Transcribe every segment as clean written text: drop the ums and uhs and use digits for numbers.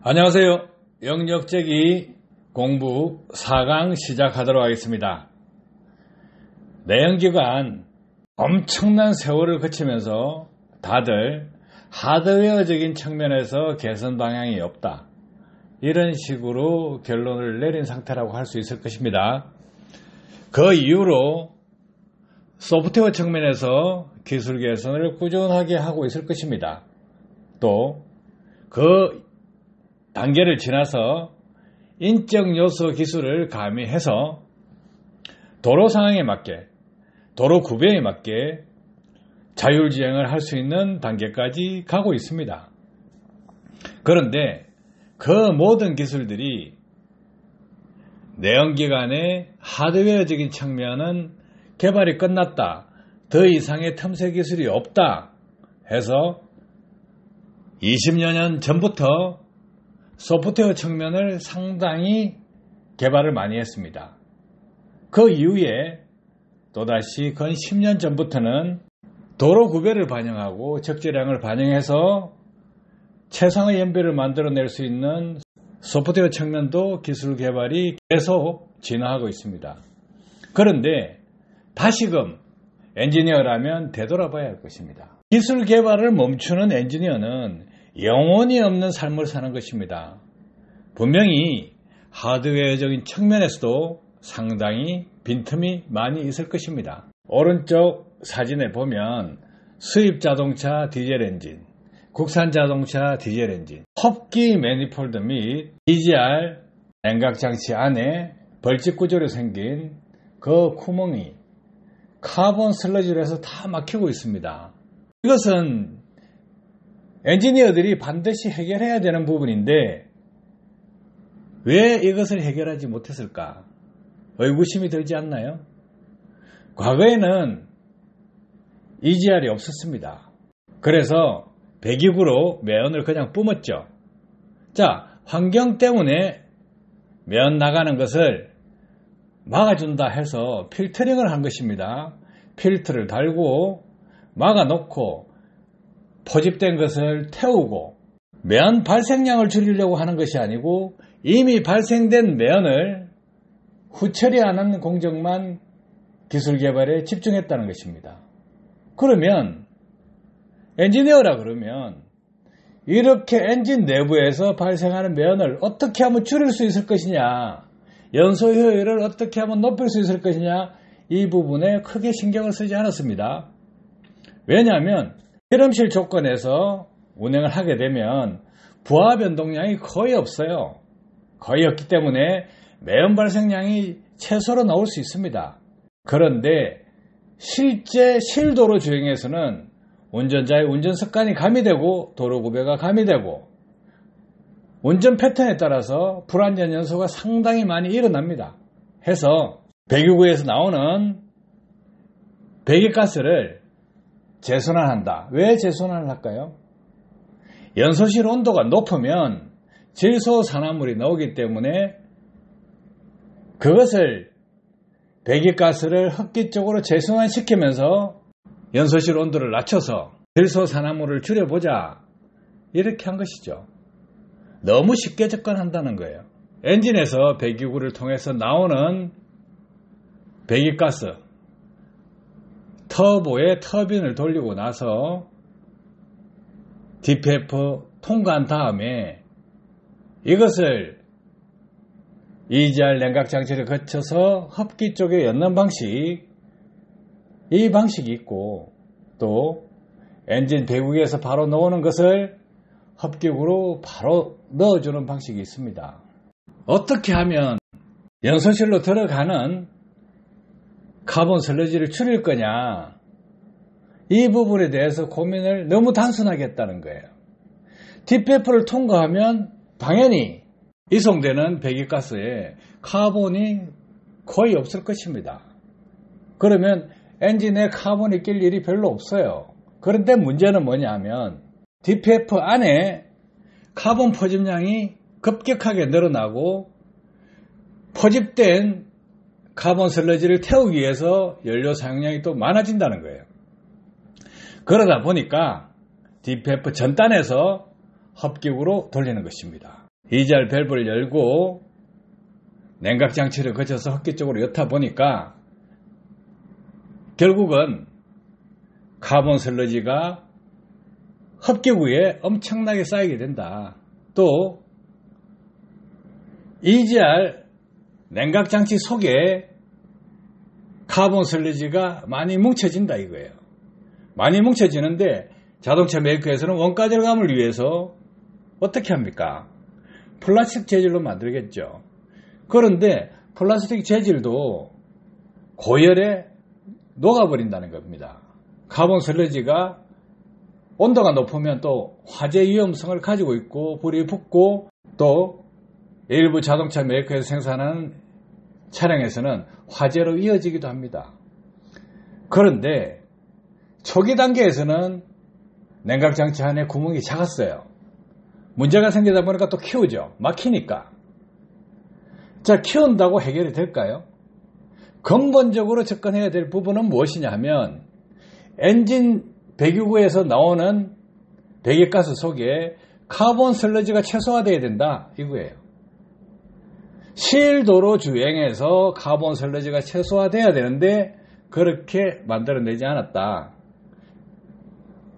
안녕하세요. 영역제기 공부 4강 시작하도록 하겠습니다. 내연기관 엄청난 세월을 거치면서 다들 하드웨어적인 측면에서 개선 방향이 없다, 이런 식으로 결론을 내린 상태라고 할 수 있을 것입니다. 그 이후로 소프트웨어 측면에서 기술 개선을 꾸준하게 하고 있을 것입니다. 또 그 단계를 지나서 인적 요소 기술을 가미해서 도로 상황에 맞게, 도로 구배에 맞게 자율주행을 할 수 있는 단계까지 가고 있습니다. 그런데 그 모든 기술들이 내연기관의 하드웨어적인 측면은 개발이 끝났다, 더 이상의 틈새 기술이 없다 해서 20여 년 전부터 소프트웨어 측면을 상당히 개발을 많이 했습니다. 그 이후에 또다시 근 10년 전부터는 도로 구배를 반영하고 적재량을 반영해서 최상의 연비를 만들어낼 수 있는 소프트웨어 측면도 기술 개발이 계속 진화하고 있습니다. 그런데 다시금 엔지니어라면 되돌아봐야 할 것입니다. 기술 개발을 멈추는 엔지니어는 영혼이 없는 삶을 사는 것입니다. 분명히 하드웨어적인 측면에서도 상당히 빈틈이 많이 있을 것입니다. 오른쪽 사진에 보면 수입 자동차 디젤 엔진, 국산 자동차 디젤 엔진, 흡기 매니폴드 및 EGR 냉각 장치 안에 벌집 구조로 생긴 그 구멍이 카본 슬러지로 해서 다 막히고 있습니다. 이것은 엔지니어들이 반드시 해결해야 되는 부분인데 왜 이것을 해결하지 못했을까? 의구심이 들지 않나요? 과거에는 EGR이 없었습니다. 그래서 배기구로 매연을 그냥 뿜었죠. 자, 환경 때문에 매연 나가는 것을 막아준다 해서 필터링을 한 것입니다. 필터를 달고 막아놓고 포집된 것을 태우고 매연 발생량을 줄이려고 하는 것이 아니고 이미 발생된 매연을 후처리하는 공정만 기술 개발에 집중했다는 것입니다. 그러면 엔지니어라 그러면 이렇게 엔진 내부에서 발생하는 매연을 어떻게 하면 줄일 수 있을 것이냐, 연소 효율을 어떻게 하면 높일 수 있을 것이냐, 이 부분에 크게 신경을 쓰지 않았습니다. 왜냐하면 실험실 조건에서 운행을 하게 되면 부하 변동량이 거의 없어요. 거의 없기 때문에 매연 발생량이 최소로 나올 수 있습니다. 그런데 실제 실도로 주행에서는 운전자의 운전 습관이 가미되고 도로 구배가 가미되고 운전 패턴에 따라서 불안전 연소가 상당히 많이 일어납니다. 해서 배기구에서 나오는 배기가스를 재순환한다. 왜 재순환을 할까요? 연소실 온도가 높으면 질소산화물이 나오기 때문에 그것을 배기가스를 흡기 쪽으로 재순환시키면서 연소실 온도를 낮춰서 질소산화물을 줄여보자, 이렇게 한 것이죠. 너무 쉽게 접근한다는 거예요. 엔진에서 배기구를 통해서 나오는 배기가스, 터보에 터빈을 돌리고 나서 DPF 통과한 다음에 이것을 EGR 냉각 장치를 거쳐서 흡기 쪽에 엮는 방식, 이 방식이 있고 또 엔진 배구기에서 바로 넣는 것을 흡기구로 바로 넣어주는 방식이 있습니다. 어떻게 하면 연소실로 들어가는 카본 슬러지를 줄일 거냐, 이 부분에 대해서 고민을 너무 단순하게 했다는 거예요. DPF를 통과하면 당연히 이송되는 배기가스에 카본이 거의 없을 것입니다. 그러면 엔진에 카본이 낄 일이 별로 없어요. 그런데 문제는 뭐냐면 DPF 안에 카본 포집량이 급격하게 늘어나고 포집된 카본 슬러지를 태우기 위해서 연료 사용량이 또 많아진다는 거예요. 그러다 보니까 DPF 전단에서 흡기구로 돌리는 것입니다. EGR 밸브를 열고 냉각 장치를 거쳐서 흡기 쪽으로 옅어 보니까 결국은 카본 슬러지가 흡기구에 엄청나게 쌓이게 된다. 또 EGR 냉각 장치 속에 카본 슬러지가 많이 뭉쳐진다 이거예요. 많이 뭉쳐지는데 자동차 메이커에서는 원가 절감을 위해서 어떻게 합니까? 플라스틱 재질로 만들겠죠. 그런데 플라스틱 재질도 고열에 녹아버린다는 겁니다. 카본 슬러지가 온도가 높으면 또 화재 위험성을 가지고 있고 불이 붙고 또 일부 자동차 메이커에서 생산하는 차량에서는 화재로 이어지기도 합니다. 그런데 초기 단계에서는 냉각장치 안에 구멍이 작았어요. 문제가 생기다 보니까 또 키우죠. 막히니까. 자, 키운다고 해결이 될까요? 근본적으로 접근해야 될 부분은 무엇이냐 하면 엔진 배기구에서 나오는 배기가스 속에 카본 슬러지가 최소화되어야 된다 이거예요. 실도로 주행해서 카본 슬러지가 최소화되어야 되는데 그렇게 만들어내지 않았다.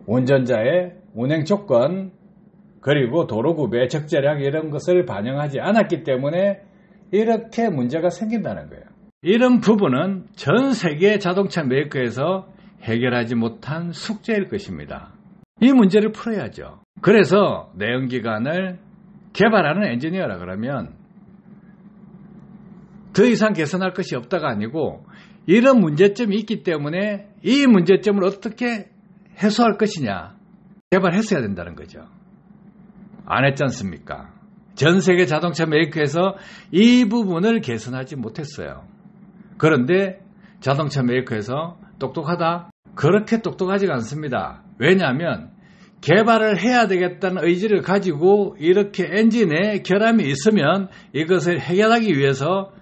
운전자의 운행 조건 그리고 도로구배 적재량 이런 것을 반영하지 않았기 때문에 이렇게 문제가 생긴다는 거예요. 이런 부분은 전 세계 자동차 메이커에서 해결하지 못한 숙제일 것입니다. 이 문제를 풀어야죠. 그래서 내연기관을 개발하는 엔지니어라 그러면 더 이상 개선할 것이 없다가 아니고 이런 문제점이 있기 때문에 이 문제점을 어떻게 해소할 것이냐 개발했어야 된다는 거죠. 안 했지 않습니까? 전 세계 자동차 메이커에서 이 부분을 개선하지 못했어요. 그런데 자동차 메이커에서 똑똑하다? 그렇게 똑똑하지가 않습니다. 왜냐하면 개발을 해야 되겠다는 의지를 가지고 이렇게 엔진에 결함이 있으면 이것을 해결하기 위해서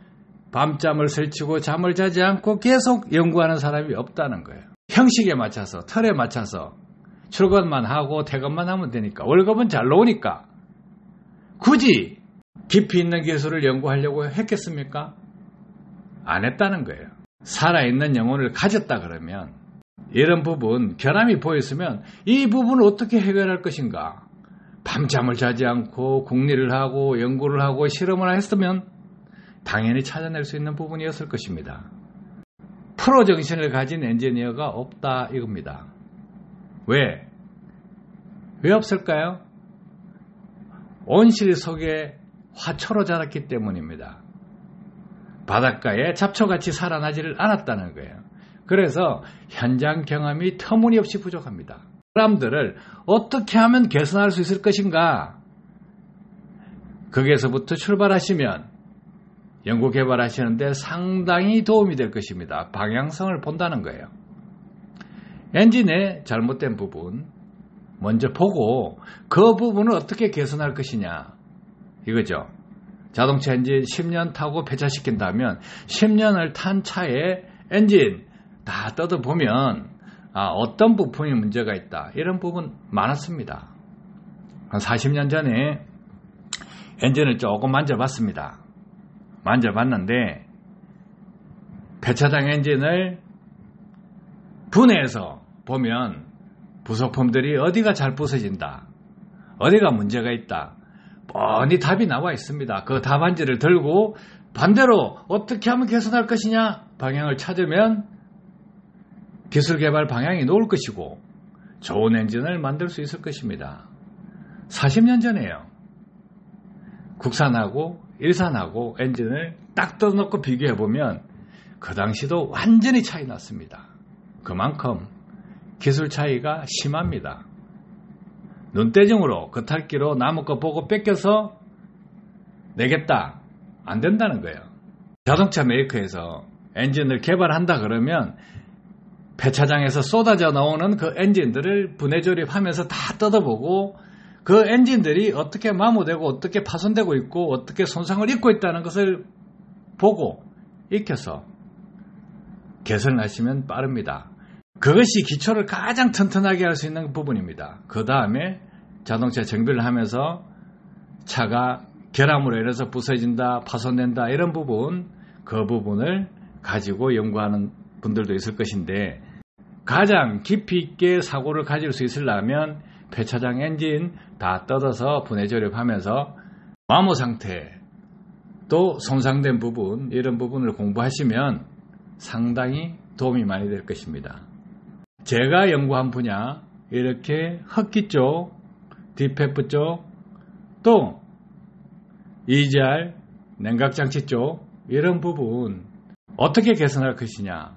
밤잠을 설치고 잠을 자지 않고 계속 연구하는 사람이 없다는 거예요. 형식에 맞춰서 틀에 맞춰서 출근만 하고 퇴근만 하면 되니까 월급은 잘 나오니까 굳이 깊이 있는 기술을 연구하려고 했겠습니까? 안 했다는 거예요. 살아있는 영혼을 가졌다 그러면 이런 부분 결함이 보였으면 이 부분을 어떻게 해결할 것인가 밤잠을 자지 않고 궁리를 하고 연구를 하고 실험을 했으면 당연히 찾아낼 수 있는 부분이었을 것입니다. 프로 정신을 가진 엔지니어가 없다 이겁니다. 왜? 왜 없을까요? 온실 속에 화초로 자랐기 때문입니다. 바닷가에 잡초같이 살아나지를 않았다는 거예요. 그래서 현장 경험이 터무니없이 부족합니다. 사람들을 어떻게 하면 개선할 수 있을 것인가? 거기에서부터 출발하시면 연구 개발하시는데 상당히 도움이 될 것입니다. 방향성을 본다는 거예요. 엔진의 잘못된 부분 먼저 보고 그 부분을 어떻게 개선할 것이냐 이거죠. 자동차 엔진 10년 타고 폐차시킨다면 10년을 탄 차에 엔진 다 뜯어보면 어떤 부품이 문제가 있다 이런 부분 많았습니다. 한 40년 전에 엔진을 조금 만져봤습니다. 만져봤는데 폐차장 엔진을 분해해서 보면 부속품들이 어디가 잘 부서진다 어디가 문제가 있다 뻔히 답이 나와 있습니다. 그 답안지를 들고 반대로 어떻게 하면 개선할 것이냐 방향을 찾으면 기술 개발 방향이 나올 것이고 좋은 엔진을 만들 수 있을 것입니다. 40년 전에요. 국산하고 일산하고 엔진을 딱 떠놓고 비교해보면 그 당시도 완전히 차이 났습니다. 그만큼 기술 차이가 심합니다. 눈대중으로 겉핥기로 남의 거 보고 뺏겨서 내겠다. 안 된다는 거예요. 자동차 메이커에서 엔진을 개발한다 그러면 폐차장에서 쏟아져 나오는 그 엔진들을 분해 조립하면서 다 뜯어보고 그 엔진들이 어떻게 마모되고 어떻게 파손되고 있고 어떻게 손상을 입고 있다는 것을 보고 익혀서 개선하시면 빠릅니다. 그것이 기초를 가장 튼튼하게 할 수 있는 부분입니다. 그 다음에 자동차 정비를 하면서 차가 결함으로 인해서 부서진다, 파손된다 이런 부분, 그 부분을 가지고 연구하는 분들도 있을 것인데 가장 깊이 있게 사고를 가질 수 있으려면 폐차장 엔진 다 뜯어서 분해 조립하면서 마모 상태 또 손상된 부분 이런 부분을 공부하시면 상당히 도움이 많이 될 것입니다. 제가 연구한 분야 이렇게 흡기 쪽, 디페프 쪽, 또 EGR, 냉각장치 쪽 이런 부분 어떻게 개선할 것이냐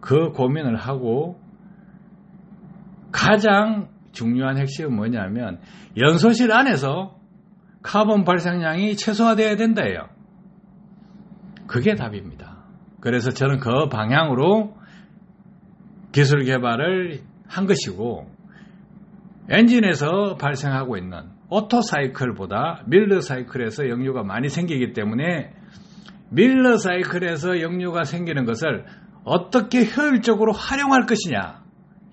그 고민을 하고 가장 중요한 핵심은 뭐냐면 연소실 안에서 카본 발생량이 최소화되어야 된다예요. 그게 답입니다. 그래서 저는 그 방향으로 기술 개발을 한 것이고 엔진에서 발생하고 있는 오토사이클보다 밀러사이클에서 역류가 많이 생기기 때문에 밀러사이클에서 역류가 생기는 것을 어떻게 효율적으로 활용할 것이냐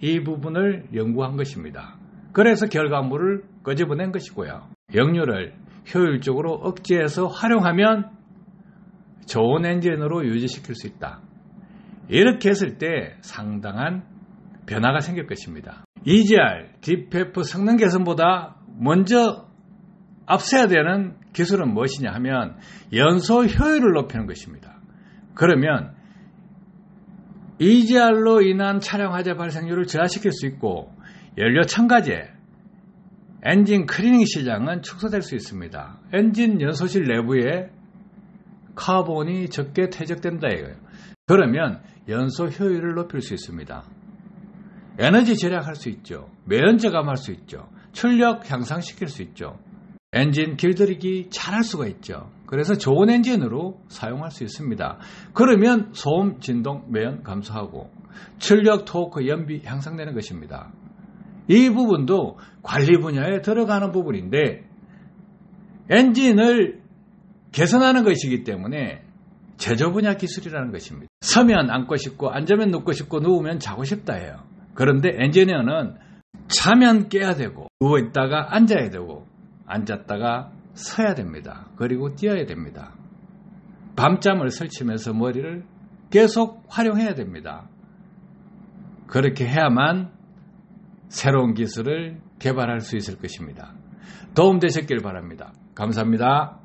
이 부분을 연구한 것입니다. 그래서 결과물을 끄집어낸 것이고요. 역류를 효율적으로 억제해서 활용하면 좋은 엔진으로 유지시킬 수 있다. 이렇게 했을 때 상당한 변화가 생길 것입니다. EGR, DPF 성능 개선보다 먼저 앞서야 되는 기술은 무엇이냐 하면 연소 효율을 높이는 것입니다. 그러면 EGR로 인한 차량 화재 발생률을 저하시킬 수 있고 연료 첨가제, 엔진 클리닝 시장은 축소될 수 있습니다. 엔진 연소실 내부에 카본이 적게 퇴적된다 이거예요. 그러면 연소 효율을 높일 수 있습니다. 에너지 절약할 수 있죠. 매연 저감할 수 있죠. 출력 향상시킬 수 있죠. 엔진 길들이기 잘할 수가 있죠. 그래서 좋은 엔진으로 사용할 수 있습니다. 그러면 소음, 진동, 매연 감소하고 출력, 토크, 연비 향상되는 것입니다. 이 부분도 관리 분야에 들어가는 부분인데 엔진을 개선하는 것이기 때문에 제조 분야 기술이라는 것입니다. 서면 앉고 싶고 앉으면 눕고 싶고 누우면 자고 싶다 해요. 그런데 엔지니어는 자면 깨야 되고 누워있다가 앉아야 되고 앉았다가 서야 됩니다. 그리고 뛰어야 됩니다. 밤잠을 설치면서 머리를 계속 활용해야 됩니다. 그렇게 해야만 새로운 기술을 개발할 수 있을 것입니다. 도움되셨길 바랍니다. 감사합니다.